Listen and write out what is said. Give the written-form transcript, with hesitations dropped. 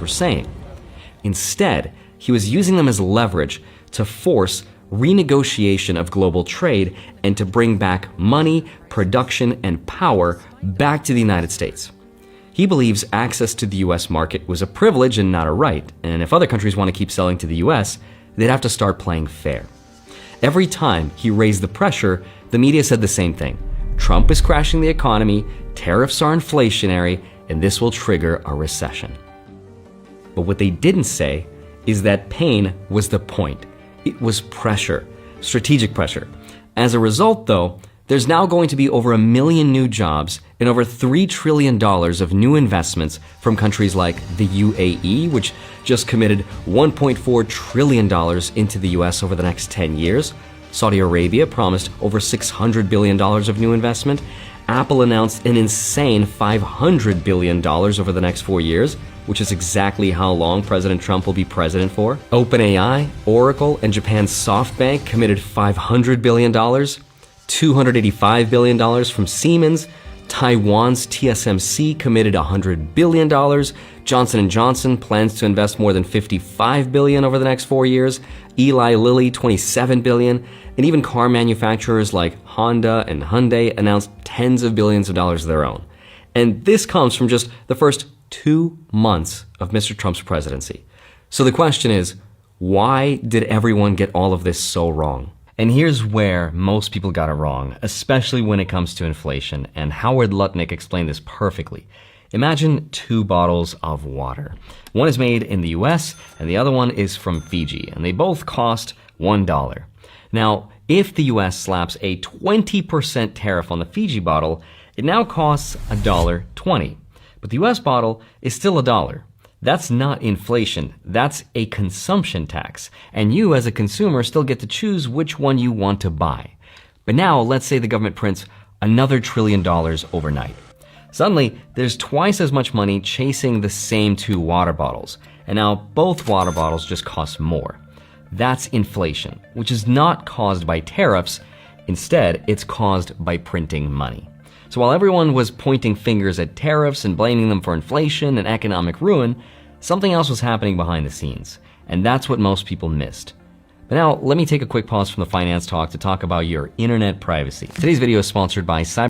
were saying. Instead, he was using them as leverage to force renegotiation of global trade and to bring back money, production, and power back to the United States. He believes access to the US market was a privilege and not a right, and if other countries want to keep selling to the US, they'd have to start playing fair. Every time he raised the pressure, the media said the same thing. Trump is crashing the economy, tariffs are inflationary, and this will trigger a recession. But what they didn't say is that pain was the point. It was pressure, strategic pressure. As a result, though, there's now going to be over 1 million new jobs and over $3 trillion of new investments from countries like the UAE, which just committed $1.4 trillion into the US over the next 10 years. Saudi Arabia promised over $600 billion of new investment. Apple announced an insane $500 billion over the next 4 years, which is exactly how long President Trump will be president for. OpenAI, Oracle, and Japan's SoftBank committed $500 billion. $285 billion from Siemens. Taiwan's TSMC committed $100 billion. Johnson & Johnson plans to invest more than $55 billion over the next 4 years. Eli Lilly, $27 billion. And even car manufacturers like Honda and Hyundai announced tens of billions of dollars of their own. And this comes from just the first 2 months of Mr. Trump's presidency. So the question is, why did everyone get all of this so wrong? And here's where most people got it wrong, especially when it comes to inflation, and Howard Lutnick explained this perfectly. Imagine 2 bottles of water. One is made in the US and the other one is from Fiji, and they both cost $1. Now, if the US slaps a 20% tariff on the Fiji bottle, it now costs $1.20. But the US bottle is still $1. That's not inflation, that's a consumption tax. And you as a consumer still get to choose which one you want to buy. But now let's say the government prints another $1 trillion overnight. Suddenly, there's twice as much money chasing the same 2 water bottles. And now both water bottles just cost more. That's inflation, which is not caused by tariffs. Instead, it's caused by printing money. So while everyone was pointing fingers at tariffs and blaming them for inflation and economic ruin, something else was happening behind the scenes. And that's what most people missed. But now, let me take a quick pause from the finance talk to talk about your internet privacy. Today's video is sponsored by Cyber